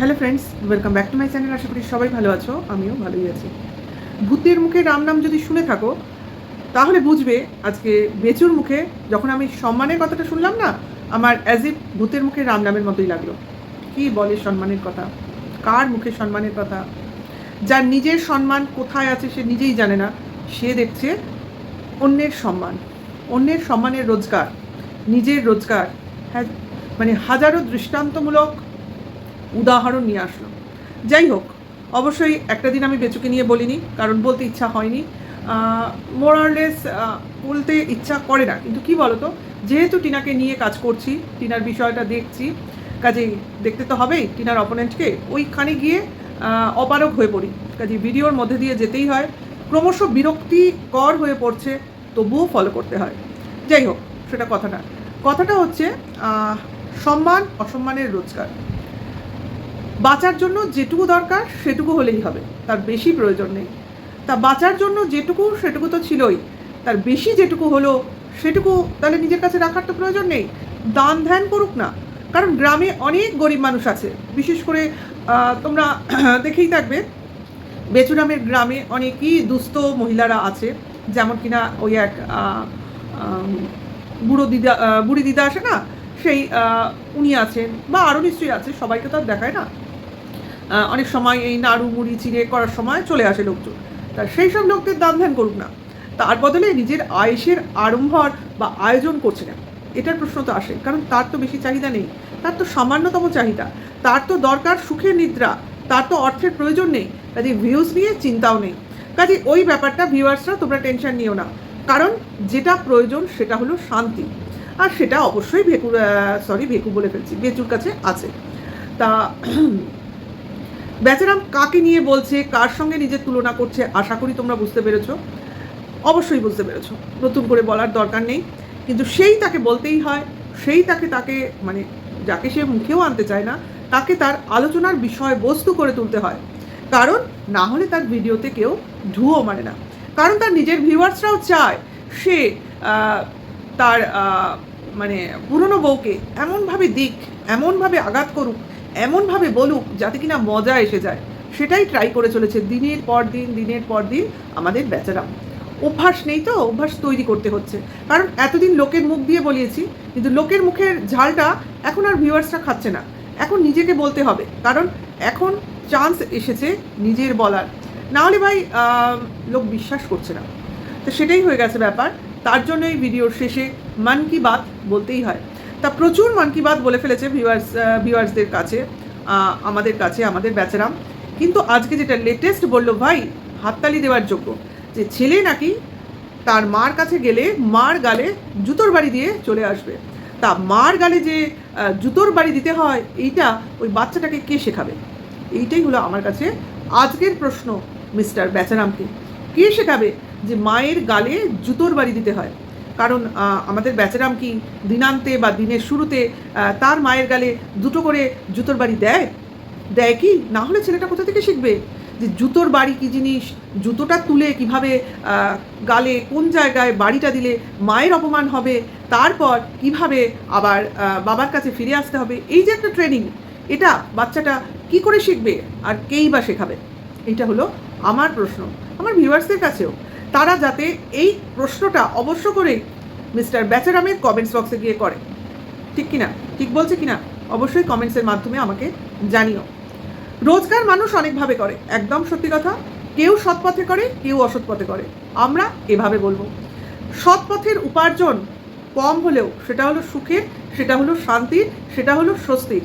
Hello friends, welcome back to my channel. আশা করি সবাই ভালো আছো, আমিও ভালোই আছি। ভূতের মুখে রাম নাম যদি শুনে থাকো তাহলে বুঝবে আজকে বেচুর মুখে যখন আমি সম্মানের কথাটা শুনলাম না, আমার অ্যাজ ইফ ভূতের মুখে রাম নামের মতোই লাগলো। কি বলে সম্মানের কথা, কার মুখে সম্মানের কথা? যার নিজের সম্মান কোথায় আছে সে নিজেই জানে না, সে দেখছে অন্যের সম্মান, অন্যের সম্মানের রোজগার, নিজের রোজগার। হ্যাঁ, মানে হাজারো দৃষ্টান্তমূলক উদাহরণ নিয়ে আসলো। যাই হোক, অবশ্যই একটা দিন আমি বেচুকে নিয়ে বলিনি, কারণ বলতে ইচ্ছা হয়নি, মোরারলেস বলতে ইচ্ছা করে না। কিন্তু কি বলতো, যেহেতু টিনাকে নিয়ে কাজ করছি, টিনার বিষয়টা দেখছি, কাজেই দেখতে তো হবেই টিনার অপোনেন্টকে, ওইখানে গিয়ে অপারগ হয়ে পড়ি। কাজেই ভিডিওর মধ্যে দিয়ে যেতেই হয়, ক্রমশ বিরক্তিকর হয়ে পড়ছে, তবুও ফলো করতে হয়। যাই হোক, সেটা কথাটা হচ্ছে সম্মান অসম্মানের রোজগার। বাঁচার জন্য যেটুকু দরকার সেটুকু হলেই হবে, তার বেশি প্রয়োজন নেই। তা বাঁচার জন্য যেটুকু সেটুকু তো ছিলই, তার বেশি যেটুকু হলো সেটুকু তাহলে নিজের কাছে রাখার তো প্রয়োজন নেই, দান ধ্যান করুক না। কারণ গ্রামে অনেক গরিব মানুষ আছে, বিশেষ করে তোমরা দেখেই থাকবে বেচুরামের গ্রামে অনেকই দুস্থ মহিলারা আছে। যেমন কিনা ওই এক বুড়ি দিদা আসে না, সেই উনি আছেন, বা আরও নিশ্চয়ই আছে, সবাইকে তো আর দেখায় না। অনেক সময় এই নাড়ু মুড়ি চিড়ে করার সময় চলে আসে লোকজন, তা সেই সব লোকদের দান ধ্যান করুক না, তার বদলে নিজের আয়েসের আড়ম্বর বা আয়োজন করছে না, এটার প্রশ্ন তো আসে। কারণ তার তো বেশি চাহিদা নেই, তার তো সামান্যতম চাহিদা, তার তো দরকার সুখের নিদ্রা, তার তো অর্থের প্রয়োজন নেই, কাজে ভিউজ নিয়ে চিন্তাও নেই। কাজে ওই ব্যাপারটা ভিউয়ার্সরা তোমরা টেনশন নিও না, কারণ যেটা প্রয়োজন সেটা হলো শান্তি, আর সেটা অবশ্যই ভেকু বলে ফেলছি, বেচুর কাছে আছে। তা বেচারাম কাকে নিয়ে বলছে, কার সঙ্গে নিজের তুলনা করছে, আশা করি তোমরা বুঝতে পেরেছো, অবশ্যই বুঝতে পেরেছো, নতুন করে বলার দরকার নেই। কিন্তু সেই তাকে বলতেই হয়, সেই তাকে মানে যাকে সে মুখেও আনতে চায় না, তাকে তার আলোচনার বিষয়বস্তু করে তুলতে হয়। কারণ না হলে তার ভিডিওতে কেউ ঢুও মারে না। কারণ তার নিজের ভিউয়ার্সরাও চায় সে তার মানে পুরনো বউকে এমনভাবে দিক, এমনভাবে আঘাত করুক, এমনভাবে বলুক যাতে কিনা মজা এসে যায়। সেটাই ট্রাই করে চলেছে দিনের পর দিন আমাদের বেচারা। অভ্যাস নেই তো, অভ্যাস তৈরি করতে হচ্ছে। কারণ এতদিন লোকের মুখ দিয়ে বলিয়েছি, কিন্তু লোকের মুখের ঝালটা এখন আর ভিউয়ার্সরা খাচ্ছে না, এখন নিজেকে বলতে হবে। কারণ এখন চান্স এসেছে নিজের বলার, না হলে ভাই লোক বিশ্বাস করছে না। তো সেটাই হয়ে গেছে ব্যাপার। তার জন্য এই ভিডিওর শেষে মন কি বাত বলতেই হয়। তা প্রচুর মন কি বাত বলে ফেলেছে ভিউয়ার্সদের কাছে, আমাদের কাছে, আমাদের বেচারাম। কিন্তু আজকে যেটা লেটেস্ট বললো, ভাই হাততালি দেওয়ার যোগ্য, যে ছেলে নাকি তার মার কাছে গেলে মার গালে জুতোর বাড়ি দিয়ে চলে আসবে। তা মার গালে যে জুতোর বাড়ি দিতে হয়, এইটা ওই বাচ্চাটাকে কে শেখাবে? এইটাই হলো আমার কাছে আজকের প্রশ্ন মিস্টার বেচারামকে। কে শেখাবে যে মায়ের গালে জুতোর বাড়ি দিতে হয়? কারণ আমাদের বেচারাম কি দিনান্তে বা দিনের শুরুতে তার মায়ের গালে দুটো করে জুতোর বাড়ি দেয় কি? না হলে ছেলেটা কোথা থেকে শিখবে যে জুতোর বাড়ি কী জিনিস, জুতোটা তুলে কিভাবে গালে কোন জায়গায় বাড়িটা দিলে মায়ের অপমান হবে, তারপর কিভাবে আবার বাবার কাছে ফিরে আসতে হবে, এই যে একটা ট্রেনিং, এটা বাচ্চাটা কি করে শিখবে আর কেই বা শেখাবে? এইটা হলো আমার প্রশ্ন আমার ভিউয়ার্সদের কাছেও। তারা যাতে এই প্রশ্নটা অবশ্য করে মিস্টার বেচারামের কমেন্টস বক্সে গিয়ে করে। ঠিক কিনা, ঠিক বলছে কিনা অবশ্যই কমেন্টসের মাধ্যমে আমাকে জানিও। রোজগার মানুষ অনেকভাবে করে, একদম সত্যি কথা। কেউ সৎ পথে করে, কেউ অসৎ পথে করে। আমরা এভাবে বলবো, সৎ পথের উপার্জন কম হলেও সেটা হলো সুখের, সেটা হলো শান্তির, সেটা হলো স্বস্তির।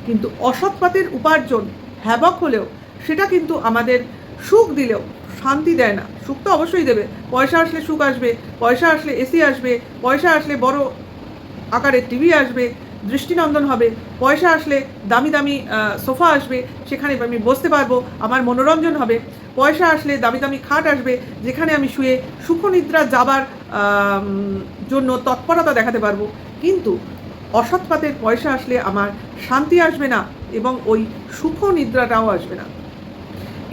কিন্তু অসৎ পথের উপার্জন হ্যাবক হলেও সেটা কিন্তু আমাদের সুখ দিলেও শান্তি দেয় না। সুখ তো অবশ্যই দেবে, পয়সা আসলে সুখ আসবে, পয়সা আসলে এসি আসবে, পয়সা আসলে বড় আকারের টিভি আসবে, দৃষ্টিনন্দন হবে, পয়সা আসলে দামি দামি সোফা আসবে, সেখানে আমি বসতে পারবো, আমার মনোরঞ্জন হবে, পয়সা আসলে দামি দামি খাট আসবে, যেখানে আমি শুয়ে সুখনিদ্রা যাবার জন্য তৎপরতা দেখাতে পারবো। কিন্তু অসৎ পাতের পয়সা আসলে আমার শান্তি আসবে না, এবং ওই সুখনিদ্রাটাও আসবে না।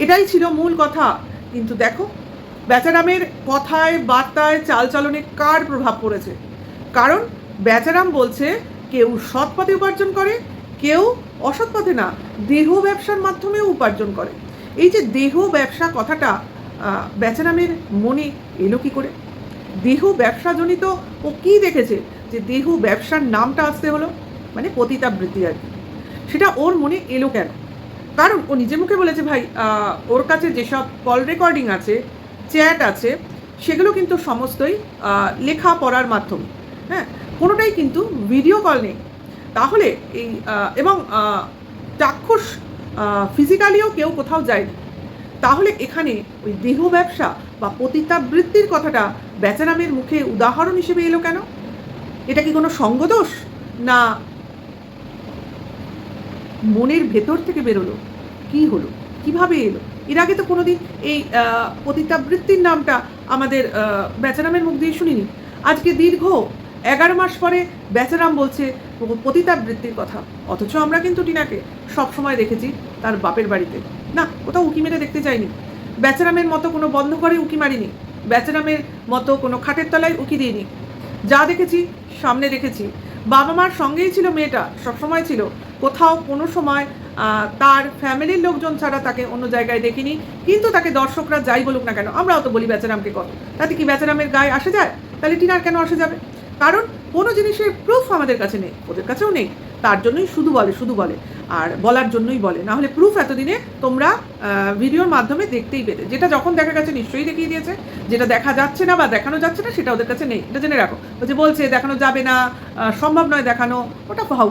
এটাই ছিল মূল কথা। কিন্তু দেখো বেচারামের কথায়, বার্তায়, চালচলনে কার প্রভাব পড়েছে? কারণ বেচারাম বলছে কেউ সৎ পথে উপার্জন করে, কেউ অসৎ পথে না, দেহ ব্যবসার মাধ্যমেও উপার্জন করে। এই যে দেহ ব্যবসা কথাটা বেচারামের মনে এলো কী করে? দেহ ব্যবসাজনিত ও কী দেখেছে যে দেহ ব্যবসার নামটা আসতে হলো? মানে পতিতাবৃত্তি আর কি। সেটা ওর মনে এলো কেন? কারণ ও নিজে মুখে বলেছে ভাই ওর কাছে যেসব কল রেকর্ডিং আছে, চ্যাট আছে, সেগুলো কিন্তু সমস্তই লেখা পড়ার মাধ্যমে, হ্যাঁ, কোনোটাই কিন্তু ভিডিও কল নেই। তাহলে এই এবং চাক্ষুষ ফিজিক্যালিও কেউ কোথাও যায়নি। তাহলে এখানে ওই দেহ ব্যবসা বা পতিতাবৃত্তির কথাটা বেচারামের মুখে উদাহরণ হিসেবে এলো কেন? এটা কি কোনো সঙ্গদোষ, না মনের ভেতর থেকে বেরোলো? কি হলো, কিভাবে এলো? এর আগে তো কোনোদিন এই পতিতাবৃত্তির নামটা আমাদের বেচারামের মুখ দিয়ে শুনিনি। আজকে দীর্ঘ 11 মাস পরে বেচারাম বলছে পতিতাবৃত্তির কথা। অথচ আমরা কিন্তু টিনাকে সবসময় দেখেছি তার বাপের বাড়িতে, না কোথাও উকি মেরে দেখতে চাইনি। বেচারামের মতো কোনো বন্ধ ঘরে উকি মারিনি, বেচারামের মতো কোনো খাটের তলায় উকি দিইনি। যা দেখেছি সামনে দেখেছি। বাবা মার সঙ্গেই ছিল মেয়েটা, সবসময় ছিল। কোথাও কোনো সময় তার ফ্যামিলির লোকজন ছাড়া তাকে অন্য জায়গায় দেখিনি। কিন্তু তাকে দর্শকরা যাই বলুক না কেন, আমরাও তো বলি বেচারামকে কত, তাতে কি বেচারামের গায়ে আসে যায়? তাহলে টিনার কেন আসে যাবে? কারণ কোনো জিনিসের প্রুফ আমাদের কাছে নেই, ওদের কাছেও নেই। তার জন্যই শুধু বলে আর বলার জন্যই বলে, না হলে প্রুফ এতদিনে তোমরা ভিডিওর মাধ্যমে দেখতেই পেতে। যেটা যখন দেখা গেছে নিশ্চয়ই দেখিয়ে দিয়েছে, যেটা দেখা যাচ্ছে না বা দেখানো যাচ্ছে না সেটা ওদের কাছে নেই, এটা জেনে রাখো। ও যে বলছে দেখানো যাবে না, সম্ভব নয় দেখানো, ওটা ফাউ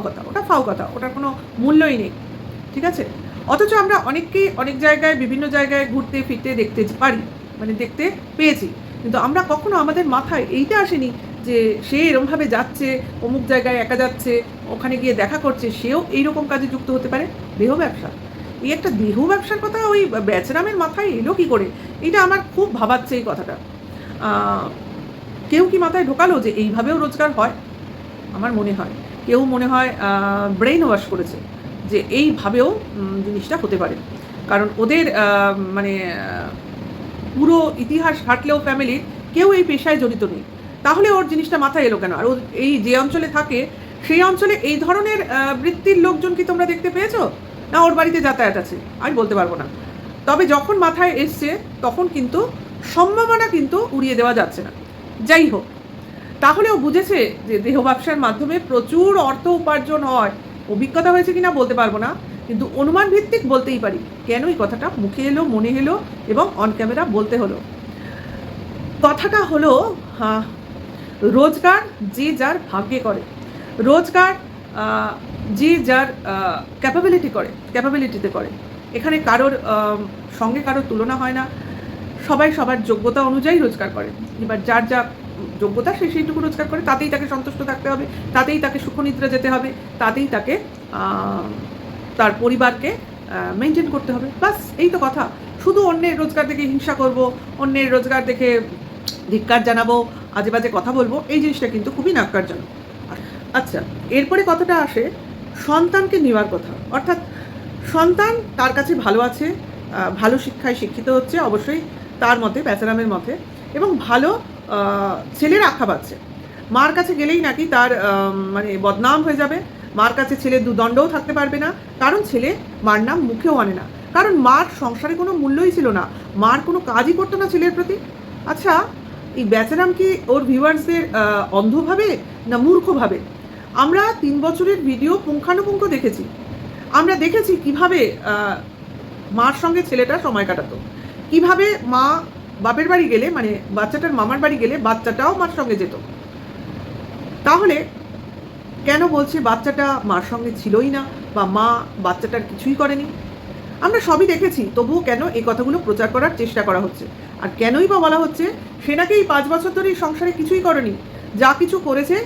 কথা, ওটার কোনো মূল্যই নেই, ঠিক আছে? অথচ আমরা অনেককেই অনেক জায়গায় বিভিন্ন জায়গায় ঘুরতে ফিরতে দেখতে পারি, মানে দেখতে পেয়েছি, কিন্তু আমরা কখনো আমাদের মাথায় এইটা আসেনি যে সে এরমভাবে যাচ্ছে, অমুক জায়গায় একা যাচ্ছে, ওখানে গিয়ে দেখা করছে, সেও এইরকম কাজে যুক্ত হতে পারে। দেহ ব্যবসা, এই একটা দেহ ব্যবসার কথা ওই বেচারামের মাথায় এলো কী করে? এটা আমার খুব ভাবাচ্ছে এই কথাটা। কেউ কি মাথায় ঢোকালো যে এইভাবেও রোজগার হয়? আমার মনে হয় কেউ মনে হয় ব্রেইন ওয়াশ করেছে যে এইভাবেও জিনিসটা হতে পারে। কারণ ওদের মানে পুরো ইতিহাস ঘাটলেও ফ্যামিলির কেউ এই পেশায় জড়িত নেই। তাহলে ওর জিনিসটা মাথায় এলো কেন? আর ও এই যে অঞ্চলে থাকে সেই অঞ্চলে এই ধরনের বৃত্তির লোকজন কি তোমরা দেখতে পেয়েছো? না ওর বাড়িতে যাতায়াত আছে? আমি বলতে পারবো না। তবে যখন মাথায় এসছে তখন কিন্তু সম্ভাবনা কিন্তু উড়িয়ে দেওয়া যাচ্ছে না। যাই হোক, তাহলে ও বুঝেছে যে দেহ ব্যবসার মাধ্যমে প্রচুর অর্থ উপার্জন হয়। অভিজ্ঞতা হয়েছে কিনা বলতে পারবো না, কিন্তু অনুমান ভিত্তিক বলতেই পারি। কেন এই কথাটা মুখে এলো, মনে এলো এবং অন ক্যামেরা বলতে হলো? কথাটা হলো রোজগার যে যার ভাগ্যে করে, রোজগার যে যার ক্যাপাবিলিটিতে করে। এখানে কারোর সঙ্গে কারোর তুলনা হয় না, সবাই সবার যোগ্যতা অনুযায়ী রোজগার করে। এবার যার যা যোগ্যতা সে সেইটুকু রোজগার করে, তাতেই তাকে সন্তুষ্ট থাকতে হবে, তাতেই তাকে সুখনিদ্রা যেতে হবে, তাতেই তাকে তার পরিবারকে মেনটেন করতে হবে। বাস এই তো কথা। শুধু অন্যের রোজগার দেখে হিংসা করব, অন্যের রোজগার দেখে ধিক্কার জানাবো, আজে বাজে কথা বলবো, এই জিনিসটা কিন্তু খুবই ন্যাক্কারজনক। আচ্ছা, এরপরে কথাটা আসে সন্তানকে নেওয়ার কথা। অর্থাৎ সন্তান তার কাছে ভালো আছে, ভালো শিক্ষায় শিক্ষিত হচ্ছে অবশ্যই তার মতে, বেচারামের মতে, এবং ভালো ছেলের আখ্যা পাচ্ছে। মার কাছে গেলেই নাকি তার মানে বদনাম হয়ে যাবে, মার কাছে ছেলে দুদণ্ডও থাকতে পারবে না, কারণ ছেলে মার নাম মুখেও আনে না, কারণ মার সংসারে কোনো মূল্যই ছিল না, মার কোনো কাজই করতো না ছেলের প্রতি। আচ্ছা, এই বেচারাম কি ওর ভিউয়ার্সদের অন্ধভাবে না মূর্খভাবে? আমরা 3 বছরের ভিডিও পুঙ্খানুপুঙ্খ দেখেছি, আমরা দেখেছি কিভাবে মার সঙ্গে ছেলেটা সময় কাটাতো, কিভাবে মা বাপের বাড়ি গেলে, মানে বাচ্চাটার মামার বাড়ি গেলে বাচ্চাটাও মার সঙ্গে যেত। তাহলে কেন বলছে বাচ্চাটা মার সঙ্গে ছিলই না বা মা বাচ্চাটার কিছুই করেনি? আমরা সবই দেখেছি, তবুও কেন এই কথাগুলো প্রচার করার চেষ্টা করা হচ্ছে? আর কেনই বা বলা হচ্ছে সে নাকি এই 5 বছর ধরে সংসারে কিছুই করেনি, যা কিছু করেছে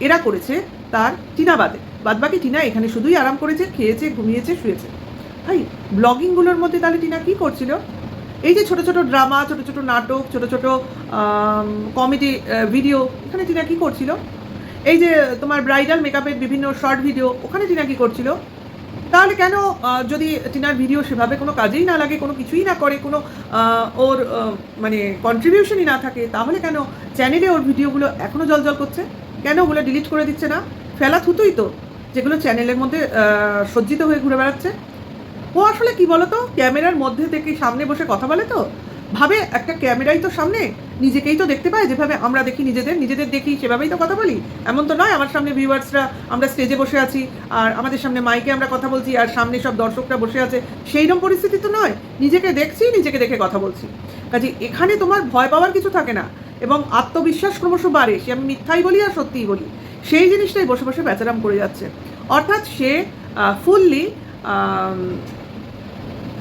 এরা করেছে তার টিনা বাদে, বাদবাকি টিনা এখানে শুধুই আরাম করেছে, খেয়েছে, ঘুমিয়েছে, শুয়েছে। ভাই, ব্লগিংগুলোর মধ্যে তাহলে টিনা কী করছিল? এই যে ছোটো ছোটো ড্রামা, ছোটো ছোটো নাটক, ছোটো ছোটো কমেডি ভিডিও, এখানে টিনা কী করছিল? এই যে তোমার ব্রাইডাল মেকআপের বিভিন্ন শর্ট ভিডিও, ওখানে টিনা কী করছিল? তাহলে কেন যদি টিনার ভিডিও সেভাবে কোনো কাজেই না লাগে, কোনো কিছুই না করে, কোনো ওর মানে কন্ট্রিবিউশনই না থাকে, তাহলে কেন চ্যানেলে ওর ভিডিওগুলো এখনও জলজল করছে? কেন ওগুলো ডিলিট করে দিচ্ছে না? ফেলা থুতুই তো। যেগুলো চ্যানেলের মধ্যে সজ্জিত হয়ে ঘুরে বেড়াচ্ছে। ও আসলে কি বলতো, ক্যামেরার মধ্যে থেকে সামনে বসে কথা বলে তো, ভাবে একটা ক্যামেরাই তো সামনে, নিজেকেই তো দেখতে পায় যেভাবে আমরা দেখি নিজেদের দেখি সেভাবেই তো কথা বলি। এমন তো নয় আমার সামনে ভিউয়ার্সরা, আমরা স্টেজে বসে আছি আর আমাদের সামনে মাইকে আমরা কথা বলছি আর সামনে সব দর্শকরা বসে আছে, সেইরকম পরিস্থিতি তো নয়। নিজেকে দেখছি, নিজেকে দেখে কথা বলছি। কাজে এখানে তোমার ভয় পাওয়ার কিছু থাকে না এবং আত্মবিশ্বাস ক্রমশ বাড়ে। সে আমি মিথ্যাই বলি আর সত্যিই বলি, সেই জিনিসটাই বসে বসে বেচারাম করে যাচ্ছে। অর্থাৎ সে ফুললি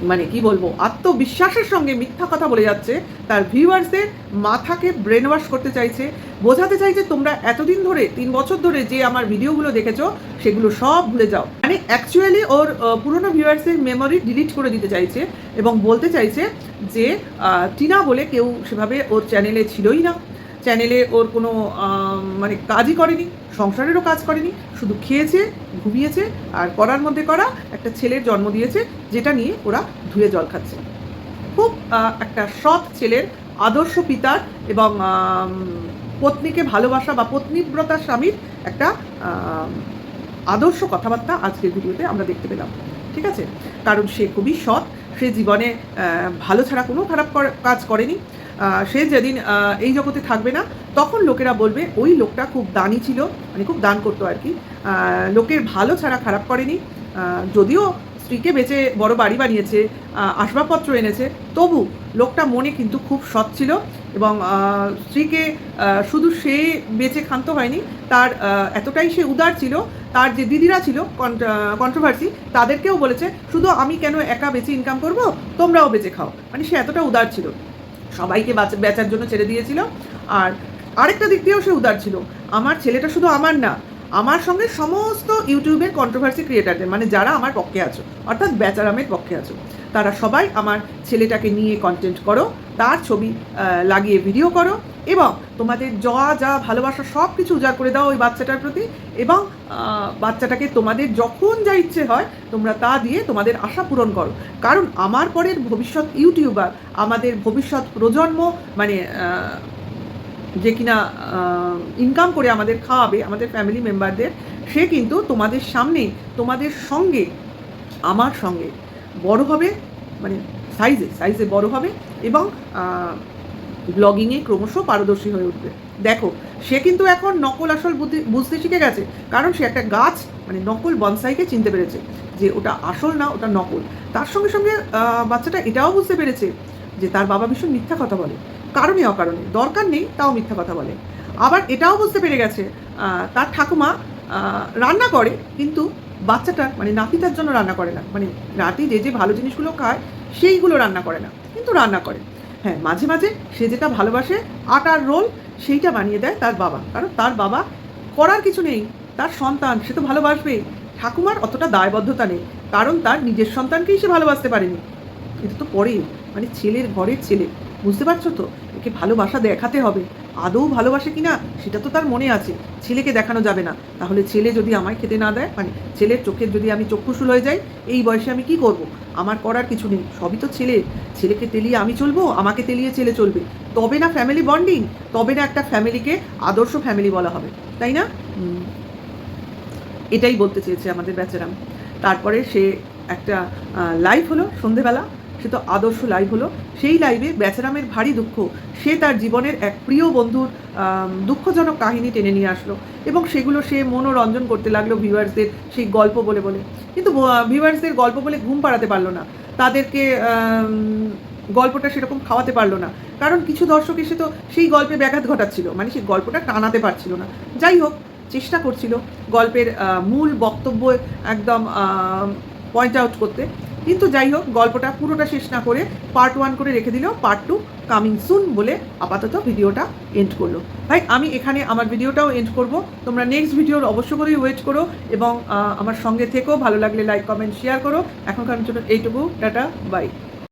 মানে কি বলবো, আত্মবিশ্বাসের সঙ্গে মিথ্যা কথা বলে যাচ্ছে, তার ভিউয়ার্সদের মাথাকে ব্রেন ওয়াশ করতে চাইছে, বোঝাতে চাইছে তোমরা এতদিন ধরে 3 বছর ধরে যে আমার ভিডিওগুলো দেখেছো সেগুলো সব ভুলে যাও। মানে অ্যাকচুয়ালি ওর পুরনো ভিউয়ার্সের মেমোরি ডিলিট করে দিতে চাইছে এবং বলতে চাইছে যে টিনা বলে কেউ সেভাবে ওর চ্যানেলে ছিলই না, চ্যানেলে ওর কোনো মানে কাজই করেনি, সংসারেরও কাজ করেনি, শুধু খেয়েছে, ঘুমিয়েছে আর করার মধ্যে করা একটা ছেলের জন্ম দিয়েছে, যেটা নিয়ে ওরা ধুয়ে জল খাচ্ছে। খুব একটা সৎ ছেলের, আদর্শ পিতার এবং পত্নীকে ভালোবাসা বা পত্নীব্রতা স্বামীর একটা আদর্শ কথাবার্তা আজকের ভিডিওতে আমরা দেখতে পেলাম। ঠিক আছে, কারণ সে খুবই সৎ, সে জীবনে ভালো ছাড়া কোনো খারাপ কাজ করেনি। সে যেদিন এই জগতে থাকবে না তখন লোকেরা বলবে ওই লোকটা খুব দানি ছিল, মানে খুব দান করতো আর কি, লোকের ভালো ছাড়া খারাপ করেনি। যদিও স্ত্রীকে বেঁচে বড় বাড়ি বানিয়েছে, আসবাবপত্র এনেছে, তবু লোকটা মনে কিন্তু খুব সৎ ছিল এবং স্ত্রীকে শুধু সে বেঁচে ক্ষান্ত হয়নি, তার এতটাই সে উদার ছিল, তার যে দিদিরা ছিল কন্ট্রোভার্সি তাদেরকেও বলেছে শুধু আমি কেন একা বেঁচে ইনকাম করব, তোমরাও বেঁচে খাও। মানে সে এতটা উদার ছিল, সবাইকে বেচার জন্য ছেড়ে দিয়েছিল। আর আরেকটা দিক দিয়েও সে উদার ছিল, আমার ছেলেটা শুধু আমার না, আমার সঙ্গে সমস্ত ইউটিউবের কন্ট্রোভার্সি ক্রিয়েটারদের, মানে যারা আমার পক্ষে আছো অর্থাৎ বেচারামের পক্ষে আছো, তারা সবাই আমার ছেলেটাকে নিয়ে কন্টেন্ট করো, তার ছবি লাগিয়ে ভিডিও করো এবং তোমাদের যা ভালোবাসা সব কিছু উজাড় করে দাও ওই বাচ্চাটার প্রতি এবং বাচ্চাটাকে তোমাদের যখন যা ইচ্ছে হয় তোমরা তা দিয়ে তোমাদের আশা পূরণ করো। কারণ আমার পরের ভবিষ্যৎ ইউটিউবার, আমাদের ভবিষ্যৎ প্রজন্ম, মানে যে কিনা ইনকাম করে আমাদের খাওয়াবে, আমাদের ফ্যামিলি মেম্বারদের, সে কিন্তু তোমাদের সামনে, তোমাদের সঙ্গে, আমার সঙ্গে বড় হবে, মানে সাইজে বড় হবে এবং ব্লগিংয়ে ক্রমশ পারদর্শী হয়ে উঠবে। দেখো সে কিন্তু এখন নকল আসল বুঝতে শিখে গেছে, কারণ সে একটা গাছ, মানে নকল বনসাইকে চিনতে পেরেছে যে ওটা আসল না, ওটা নকল। তার সঙ্গে সঙ্গে বাচ্চাটা এটাও বুঝতে পেরেছে যে তার বাবা ভীষণ মিথ্যা কথা বলে, কারণে অকারণে, দরকার নেই তাও মিথ্যা কথা বলে। আবার এটাও বুঝতে পেরে গেছে তার ঠাকুমা রান্না করে, কিন্তু বাচ্চাটার মানে নাতিটার জন্য রান্না করে না, মানে নাতি যে ভালো জিনিসগুলো খায় সেইগুলো রান্না করে না, কিন্তু রান্না করে। হ্যাঁ, মাঝে মাঝে সে যেটা ভালোবাসে আটার রোল, সেইটা বানিয়ে দেয় তার বাবা, কারণ তার বাবা করার কিছু নেই, তার সন্তান সে তো ভালোবাসবেই। ঠাকুমার অতটা দায়বদ্ধতা নেই, কারণ তার নিজের সন্তানকেই সে ভালোবাসতে পারেনি। এটা তো পরে, মানে ছেলের ঘরের ছেলে, বুঝতে পারছো তো, একে ভালোবাসা দেখাতে হবে। আদৌ ভালোবাসে কিনা সেটা তো তার মনে আছে, ছেলেকে দেখানো যাবে না। তাহলে ছেলে যদি আমায় খেতে না দেয়, মানে ছেলের চোখের যদি আমি চক্ষুশূল হয়ে যাই, এই বয়সে আমি কি করব? আমার করার কিছু নেই, সবই তো ছেলেকে তেলিয়ে আমি চলবো, আমাকে তেলিয়ে ছেলে চলবে, তবে না ফ্যামিলি বন্ডিং, তবে না একটা ফ্যামিলিকে আদর্শ ফ্যামিলি বলা হবে, তাই না? এটাই বলতে চেয়েছে আমাদের বেচারাম। তারপরে সে একটা লাইভ হলো সন্ধেবেলা, সে তো আদর্শ লাইভ হলো। সেই লাইভে বেচারামের ভারী দুঃখ, সে তার জীবনের এক প্রিয় বন্ধুর দুঃখজনক কাহিনী টেনে নিয়ে আসলো এবং সেগুলো সে মনোরঞ্জন করতে লাগলো ভিউয়ার্সদের সেই গল্প বলে বলে। কিন্তু ভিউয়ার্সদের গল্প বলে ঘুম পাড়াতে পারলো না, তাদেরকে গল্পটা সেরকম খাওয়াতে পারলো না, কারণ কিছু দর্শক এসে তো সেই গল্পে ব্যাঘাত ঘটাচ্ছিল, মানে সেই গল্পটা টানাতে পারছিল না। যাই হোক, চেষ্টা করছিল গল্পের মূল বক্তব্য একদম পয়েন্ট আউট করতে, কিন্তু যাই হোক গল্পটা পুরোটা শেষ না করে পার্ট 1 করে রেখে দিল, পার্ট 2 কামিং সুন বলে আপাতত ভিডিওটা এন্ড করলো। ভাই আমি এখানে আমার ভিডিওটাও এন্ড করব, তোমরা নেক্সট ভিডিওর অবশ্য করেই ওয়েট করো এবং আমার সঙ্গে থেকেও, ভালো লাগলে লাইক কমেন্ট শেয়ার করো। এখনকার জন্য এইটুকু, টাটা, বাই।